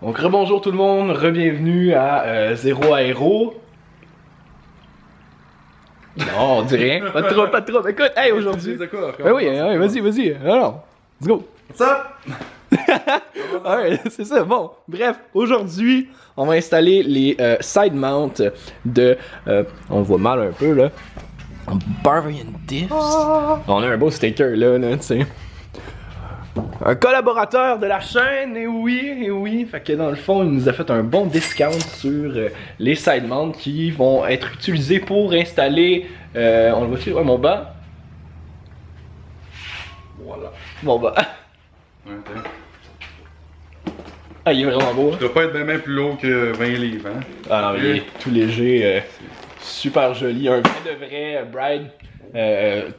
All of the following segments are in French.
Donc rebonjour tout le monde, re-bienvenue à Zéro Aéro. Non, on dit rien, pas de trop, pas de trop. Écoute, hey, aujourd'hui... Ben oui, vas-y, alors, let's go. What's up? Ouais, c'est ça, bon, bref, aujourd'hui, on va installer les side mounts de... on le voit mal un peu, là. Barbarian Diffs. On a un beau sticker, là, tu sais. Un collaborateur de la chaîne, et oui. Fait que dans le fond, il nous a fait un bon discount sur les side mounts qui vont être utilisés pour installer. On le voit-tu? Ouais, mon banc. Voilà. Mon banc. Ouais, Ah, il est vraiment beau. il doit pas être bien plus lourd que 20 livres, hein? Ah non, il est tout léger. Super joli. Un vrai Bride.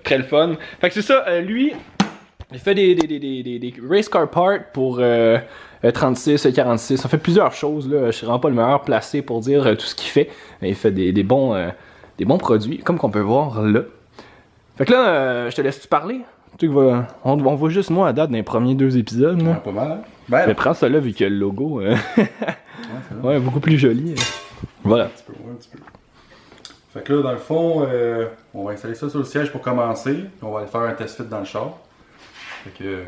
Très le fun. Fait que c'est ça, lui. Il fait des race car parts pour 36 et 46. On fait plusieurs choses, là. Je suis vraiment pas le meilleur placé pour dire tout ce qu'il fait. Mais il fait des bons produits, comme qu'on peut voir là. Fait que là, je te laisse-tu parler? Tu sais que on voit juste moi à date dans les premiers 2 épisodes. Là. Ouais, pas mal, hein? Ben, Mais prends ça là vu qu'il y a le logo. Ouais, beaucoup plus joli. Voilà. un petit peu. Fait que là, dans le fond, on va installer ça sur le siège pour commencer. Puis on va aller faire un test fit dans le char. Fait que,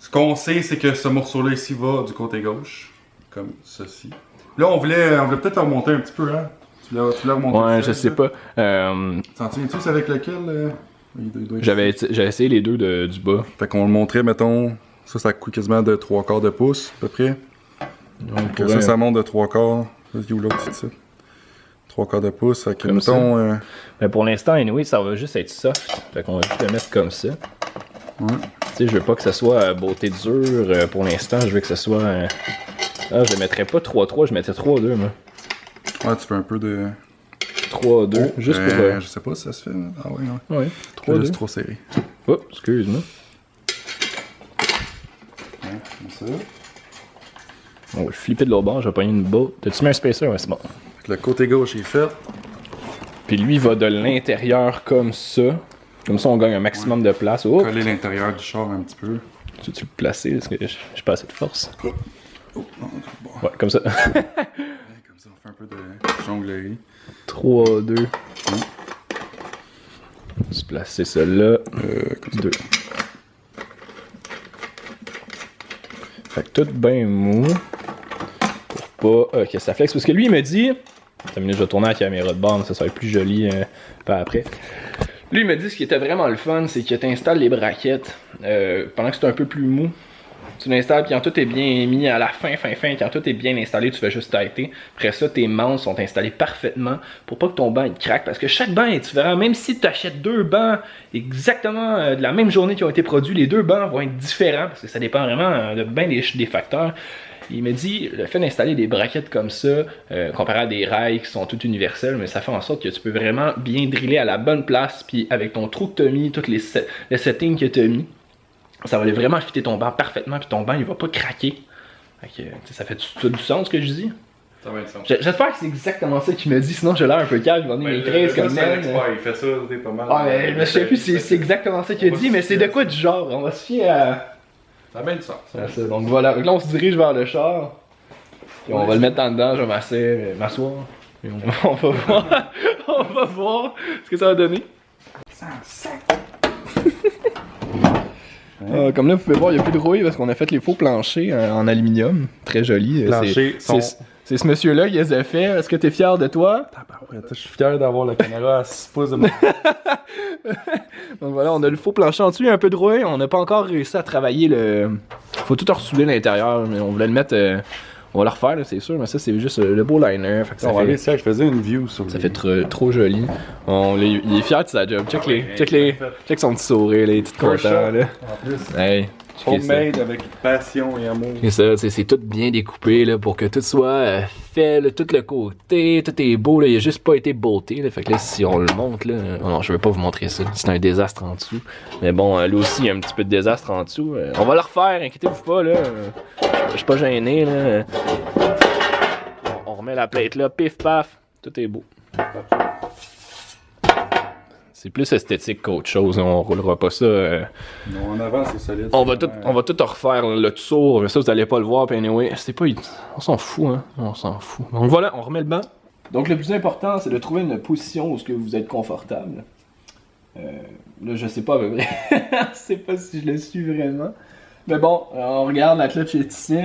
ce qu'on sait, c'est que ce morceau-là ici va du côté gauche, comme ceci. Là, on voulait peut-être le remonter un petit peu, hein? Tu l'as remonté? Ouais, je sais pas. T'en souviens-tu, c'est avec lequel? J'avais essayé les deux du bas. Fait qu'on le montrait, mettons, ça coûte quasiment de 3/4 de pouce, à peu près. Donc ça monte de 3/4. Vas-y, où l'autre petit 3/4 de pouce, fait que Comme mettons... Mais pour l'instant, anyway, ça va juste être soft. Fait qu'on va juste le mettre comme ça. Ouais. Tu sais, je veux pas que ça soit beauté dure pour l'instant. Je veux que ça soit... Ah, je le mettrais pas 3-3, je mettrais 3-2, moi. Ouais, tu fais un peu de... 3-2, juste pour... Je sais pas si ça se fait. Ah ouais, ouais. Ouais, C'est 3-2. juste trop serré. Oh, excuse-moi. Ouais, comme ça. On va le flipper de l'autre bord, je vais pogner une balle. T'as-tu mis un spacer? Ouais, c'est bon. Fait que le côté gauche est fait. Puis lui, il va de l'intérieur comme ça. Comme ça, on gagne un maximum de place. Oh! Coller l'intérieur du char un petit peu. Tu veux le placer? Parce que j'ai pas assez de force. Oh, non, bon. Ouais, comme ça. Ouais, comme ça, on fait un peu de jonglerie. 3, 2. Se placer ça là. Comme 2. Fait que tout bien mou. Pour pas que ça flexe. Parce que lui, il me dit. Attends une minute, je vais tourner la caméra de bord, ça va être plus joli par après. Lui, il me dit ce qui était vraiment le fun, c'est que tu installes les braquettes pendant que c'est un peu plus mou. Tu l'installes, puis quand tout est bien mis à la fin, quand tout est bien installé, tu fais juste tighter. Après ça, tes mounts sont installés parfaitement pour pas que ton banc il craque. Parce que chaque banc est différent. Même si tu achètes 2 bancs exactement de la même journée qui ont été produits, les 2 bancs vont être différents parce que ça dépend vraiment de bien des facteurs. Il me dit, le fait d'installer des braquettes comme ça, comparé à des rails qui sont toutes universelles, mais ça fait en sorte que tu peux vraiment bien driller à la bonne place, puis avec ton trou que tu as mis, tous les settings que tu as mis, ça va vraiment fitter ton banc parfaitement, puis ton banc il va pas craquer. Fait que, ça fait du sens ce que je dis? Ça va être sens. J'espère que c'est exactement ça qu'il me dit, sinon j'ai l'air un peu calme, il va venir m'écrire comme ça. Il fait ça, c'est pas mal. Ah, mais je me souviens plus si c'est exactement ça qu'il a dit, mais c'est de quoi du genre? On va se fier à. Ça a bien du sens. Donc voilà, donc là on se dirige vers le char. Et on va le mettre en dedans, je vais m'asseoir. Et on va voir. On va voir ce que ça va donner. Comme là, vous pouvez voir, il n'y a plus de rouille parce qu'on a fait les faux planchers en aluminium. Très joli. C'est ce monsieur-là qui les a fait. Est-ce que tu es fier de toi? Je suis fier d'avoir la caméra à 6 pouces de mon... Donc voilà, on a le faux plancher en dessous, il y a un peu de rouille. On n'a pas encore réussi à travailler le... Faut tout ressouder l'intérieur, mais on voulait le mettre... On va le refaire, c'est sûr, mais ça c'est juste le beau liner. Fait que ça fait... je faisais une view sur Ça fait trop joli. Il est fier de sa job. Check son petit sourire, là, il est tout content. Là. En plus, Hey, homemade avec passion et amour. c'est ça, c'est tout bien découpé là, pour que tout soit fait, là, tout le côté, tout est beau, là, il a juste pas été beauté. Là, fait que là, si on le monte, là, non, je vais pas vous montrer ça, c'est un désastre en dessous. Mais bon, là aussi, il y a un petit peu de désastre en dessous. On va le refaire, inquiétez-vous pas, là. Je suis pas gêné, là. On remet la plate là, pif paf, tout est beau. C'est plus esthétique qu'autre chose. On roulera pas ça. Non, en avant, c'est solide. On va tout refaire le tour. Mais ça, vous allez pas le voir. Puis anyway, c'est pas. On s'en fout, hein. On s'en fout. Donc voilà, on remet le banc. Donc le plus important, c'est de trouver une position où vous êtes confortable. Là, je sais pas à peu près. Je sais pas si je le suis vraiment. Mais bon, on regarde, la clutch est ici.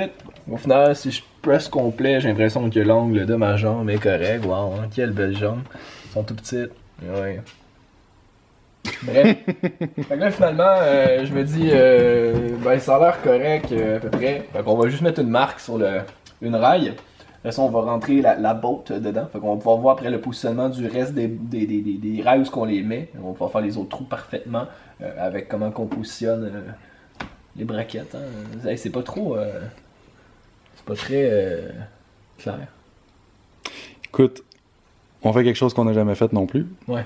Au final, si je press complet, j'ai l'impression que l'angle de ma jambe est correct. Wow, hein, quelle belle jambe. Ils sont tout petites. Ouais. Bref. Fait que là, finalement, je me dis, ben, ça a l'air correct à peu près. Fait qu'on va juste mettre une marque sur une rail. Là, ça, on va rentrer la botte dedans. Fait qu'on va pouvoir voir après le positionnement du reste des rails où on les met. On va pouvoir faire les autres trous parfaitement avec comment on positionne les braquettes. Hein. Hey, c'est pas trop. C'est pas très clair. Écoute, on fait quelque chose qu'on n'a jamais fait non plus. Ouais.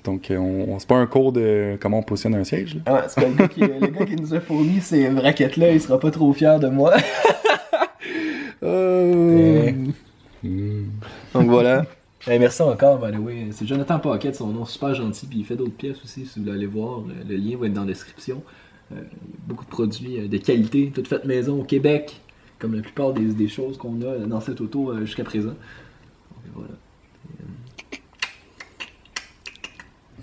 Donc, c'est pas un cours de comment on positionne un siège. Là. Ah ouais, c'est que le gars qui nous a fourni ces braquettes-là, il sera pas trop fier de moi. Donc voilà. Hey, merci encore, by the way. C'est Jonathan Paquette, son nom, super gentil. Puis il fait d'autres pièces aussi, si vous voulez aller voir. Le lien va être dans la description. Beaucoup de produits de qualité, toutes faites maison au Québec, comme la plupart des choses qu'on a dans cette auto jusqu'à présent. Donc, voilà.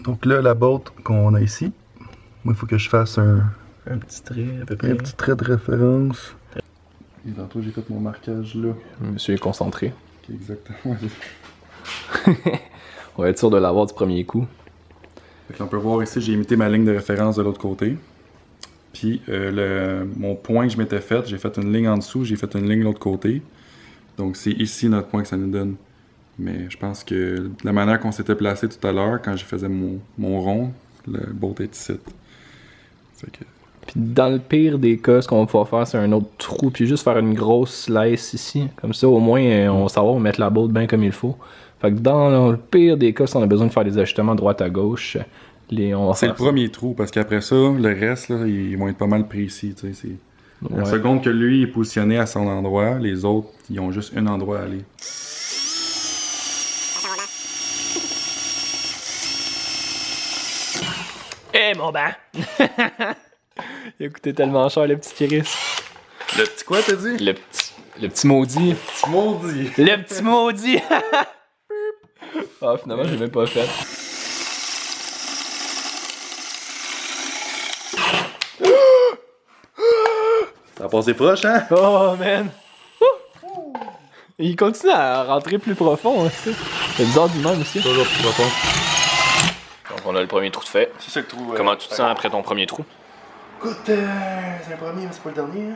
Donc là, la botte qu'on a ici, moi, il faut que je fasse un petit trait à peu près. Un petit trait de référence. Et tantôt, j'ai fait mon marquage là. Monsieur est concentré. Okay, exactement. On va être sûr de l'avoir du premier coup. Fait on peut voir ici, j'ai imité ma ligne de référence de l'autre côté. Puis mon point que je m'étais fait, j'ai fait une ligne en dessous, j'ai fait une ligne de l'autre côté. Donc c'est ici notre point que ça nous donne. Mais je pense que de la manière qu'on s'était placé tout à l'heure, quand je faisais mon rond, le bolt est ici. Fait que... Puis dans le pire des cas, ce qu'on va pouvoir faire, c'est un autre trou, puis juste faire une grosse slice ici. Comme ça, au moins, on va savoir mettre la bolt bien comme il faut. Fait que dans le pire des cas, si on a besoin de faire des ajustements droite à gauche, c'est le premier trou, parce qu'après ça, le reste, là, ils vont être pas mal précis. Tu sais, la seconde que lui est positionné à son endroit, les autres, ils ont juste un endroit à aller. Eh mon banc! Il a coûté tellement cher, le petit Chris. Le petit quoi, t'as dit? Le petit maudit. Le petit maudit. Le petit maudit! Ah, finalement, je l'ai même pas fait. Ça a passé proche, hein? Oh, man! Il continue à rentrer plus profond, hein, c'est bizarre du même aussi. Toujours plus profond. Donc, on a le premier trou de fait. C'est ça le trou. Comment tu te sens après ton premier trou? Écoute, c'est un premier, mais c'est pas le dernier.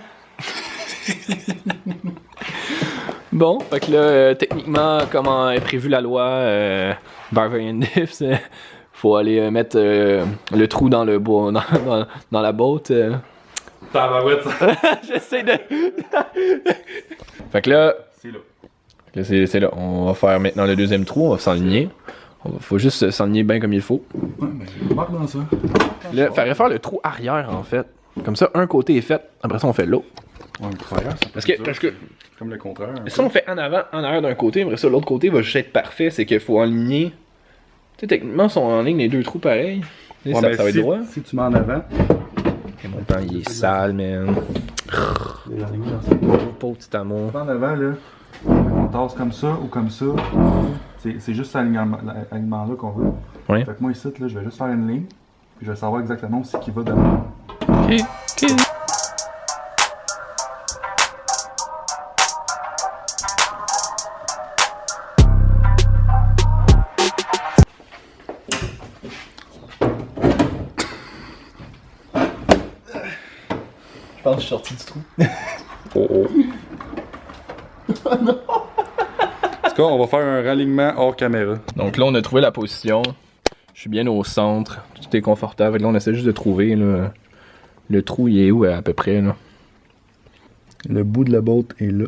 Bon, fait que là, techniquement, comment est prévue la loi Bavarian Diffs, faut aller mettre le trou dans le bois, dans la botte. Tabarouette, ça. J'essaie de. Fait que là. C'est là. C'est là. On va faire maintenant le deuxième trou, on va s'enligner. Faut juste s'enligner bien comme il faut. Ouais, ben, marque dans ça. Là, faudrait faire le trou arrière en fait. Comme ça, un côté est fait, après ça on fait l'autre. Ouais, incroyable. Parce que comme le contraire. si on fait en avant, en arrière d'un côté, après ça l'autre côté va juste être parfait, c'est qu'il faut aligner. Tu sais, techniquement, si on enligne les deux trous pareils, ouais, ça va être droit. Si tu mets en avant. Et mon temps il est sale, man. Pauvre petit amour. En avant, là, on tasse comme ça ou comme ça. C'est juste cet alignement-là qu'on veut. Oui. Fait que moi, ici, là, je vais juste faire une ligne. Puis je vais savoir exactement où c'est qui va devant. Ok. Je pense que je suis sorti du trou. Oh. Non. En tout cas, on va faire un ralignement hors caméra. Donc là, on a trouvé la position. Je suis bien au centre. Tout est confortable. Là, on essaie juste de trouver là, le trou, il est où à peu près là. Le bout de la botte est là.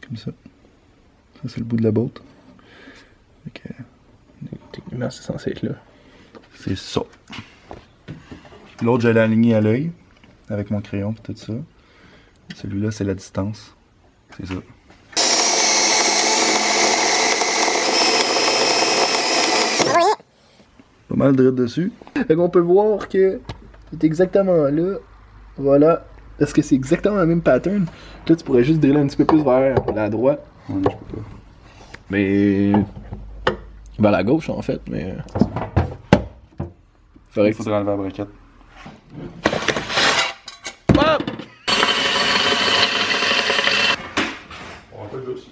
Comme ça. Ça, c'est le bout de la botte. Okay. Techniquement, c'est censé être là. C'est ça. L'autre, je l'ai aligné à l'œil. Avec mon crayon et tout ça. Celui-là, c'est la distance. C'est ça. mal direct dessus. Fait qu'on peut voir que c'est exactement là. Voilà. Est-ce que c'est exactement le même pattern? Là, tu pourrais juste driller un petit peu plus vers la droite. Ouais, je peux pas. Mais. Vers la gauche, en fait. Mais. Il faudrait enlever la braquette. Hop! On va pas juste.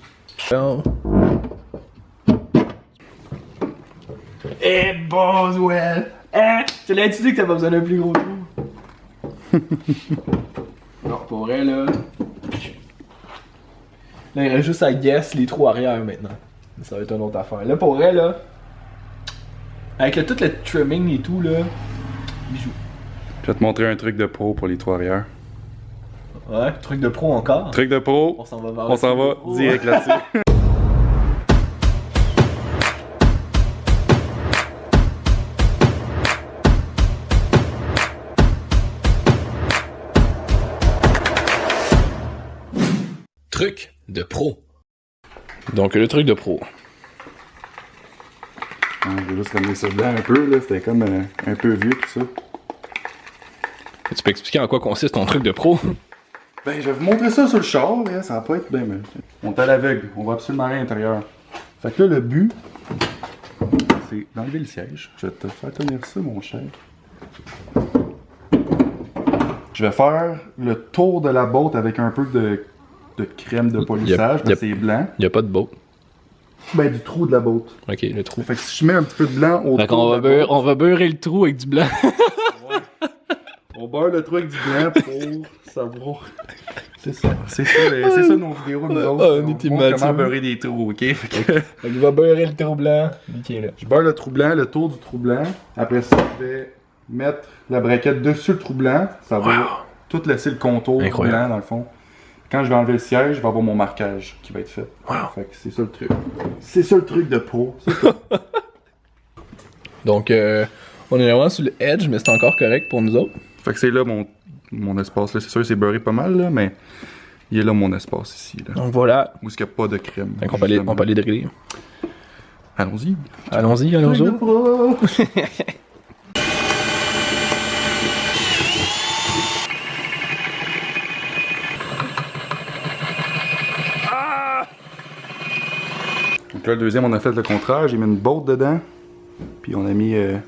Bon. Eh, Boswell! Hein? Je te l'ai dit que t'as pas besoin d'un plus gros trou. Non, pour vrai, là. Là, il reste juste à guess les trous arrière maintenant. Ça va être une autre affaire. Là, pour vrai, là. Avec tout le trimming et tout, là. Bijou. Je vais te montrer un truc de pro pour les trous arrière. Ouais, truc de pro encore. Truc de pro. On s'en va vers On s'en va direct là-dessus. Truc de pro. Donc, le truc de pro. Je vais juste ramener ça blanc un peu, là. C'était comme un peu vieux tout ça. Tu peux expliquer en quoi consiste ton truc de pro? Ben, je vais vous montrer ça sur le char, là. Ça va pas être bien, mais. On est à l'aveugle. On voit absolument rien à l'intérieur. Fait que là, le but, c'est d'enlever le siège. Je vais te faire tenir ça, mon cher. Je vais faire le tour de la botte avec un peu de crème de polissage, parce que c'est blanc. Il n'y a pas de botte. Ben, du trou de la botte. Ok, le trou. Fait que si je mets un petit peu de blanc autour. Fait qu'on on va beurrer le trou avec du blanc. On beurre le trou avec du blanc pour savoir. C'est ça. C'est ça nos vidéos, nous autres. on est on montre immature. comment beurrer des trous, ok? Fait qu'il va beurrer le trou blanc. Ok, là. Je beurre le trou blanc, le tour du trou blanc. Après ça, je vais mettre la braquette dessus le trou blanc. Ça va tout laisser le contour blanc, dans le fond. Quand je vais enlever le siège, je vais avoir mon marquage qui va être fait. Wow. Fait que c'est ça le truc. C'est ça le truc de pro. Donc, on est vraiment sur le edge, mais c'est encore correct pour nous autres. Fait que c'est là mon espace. Là. C'est sûr, c'est beurré pas mal, là, mais il est là mon espace ici. Là. Donc voilà. Où est-ce qu'il n'y a pas de crème. Donc on peut aller driller. Allons-y. Allons-y, allons-y. Donc là, le deuxième, on a fait le contraire. J'ai mis une botte dedans. Puis on a mis la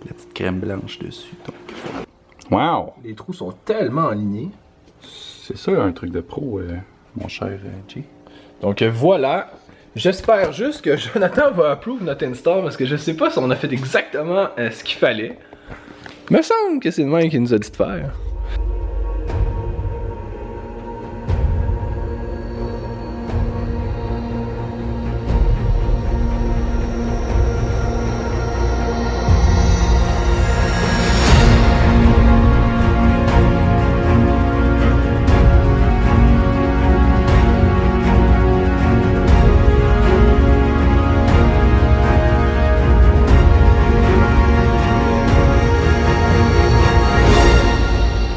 petite crème blanche dessus. Donc, wow! Les trous sont tellement alignés. C'est ça un truc de pro, mon cher Jay. Donc voilà. J'espère juste que Jonathan va approve notre install parce que je sais pas si on a fait exactement ce qu'il fallait. Il me semble que c'est le même qui nous a dit de faire.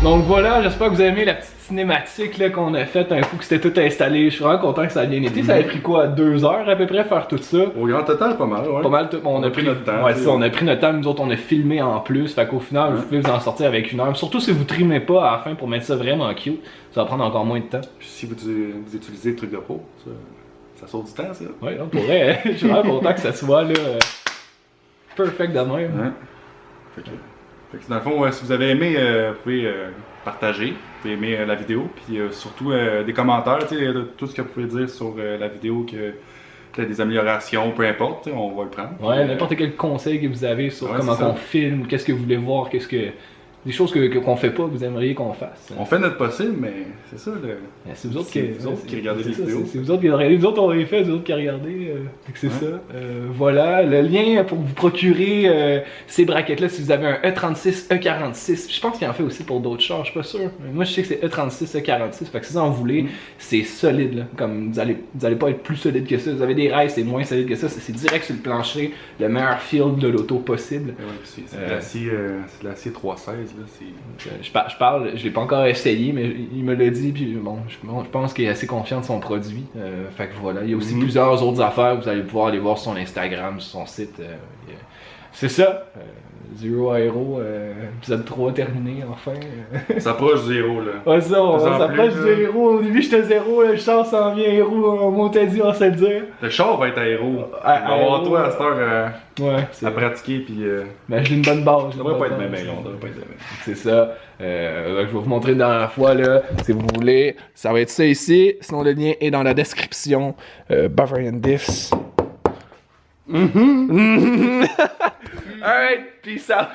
Donc voilà, j'espère que vous avez aimé la petite cinématique là, qu'on a faite un coup que c'était tout installé. Je suis vraiment content que ça a bien été. Ça a pris quoi, 2 heures à peu près faire tout ça? Au grand total, pas mal, ouais. Pas mal, on a pris notre temps. Ouais, ça, on a pris notre temps, nous autres on a filmé en plus. Fait qu'au final, vous pouvez vous en sortir avec 1 heure. Surtout si vous trimez pas à la fin pour mettre ça vraiment cute. Ça va prendre encore moins de temps. Puis si vous utilisez le truc de pro, ça sauve du temps, ça. Ouais, on pourrait. Je suis vraiment content que ça soit là. Perfect de même. Ouais. Fait que dans le fond, si vous avez aimé, vous pouvez partager, vous pouvez aimer la vidéo, puis surtout des commentaires, de tout ce que vous pouvez dire sur la vidéo, qu'il y a des améliorations, peu importe, on va le prendre. Ouais, n'importe quel conseil que vous avez sur comment on filme, qu'est-ce que vous voulez voir, des choses qu'on fait pas, que vous aimeriez qu'on fasse. On fait notre possible, mais c'est ça, c'est vous autres qui regardez les vidéos. C'est vous autres qui regardez, nous autres on les fait, c'est vous autres qui regardez, c'est ça. Voilà, le lien pour vous procurer ces braquettes-là si vous avez un E36, E46, je pense qu'il en fait aussi pour d'autres chars, je suis pas sûr. Moi je sais que c'est E36, E46, fait que si vous en voulez, c'est solide, là. Comme vous allez pas être plus solide que ça, vous avez des rails, c'est moins solide que ça, c'est direct sur le plancher, le meilleur field de l'auto possible. C'est de l'acier 316. Je l'ai pas encore essayé, mais il me l'a dit, puis bon, je pense qu'il est assez confiant de son produit. Fait que voilà, il y a aussi plusieurs autres affaires, vous allez pouvoir aller voir sur son Instagram, sur son site. C'est ça. Zero à Hero, épisode 3 terminé, enfin. Ça approche du héros, là. Ouais, ça, on Plus en s'approche plus, du là. héros. Au début, j'étais zéro, le char s'en vient héros, on t'a dit, on va se le dire. Le char va être un héros. À On va avoir héros, toi à cette heure Ouais, c'est à pratiquer, puis. Ben, j'ai une bonne base. Ça devrait pas être même, on devrait pas être même. C'est ça. Je vais vous montrer une dernière fois, là, si vous voulez. Ça va être ça ici. Sinon, le lien est dans la description. Bavarian Diffs. Alright, peace out.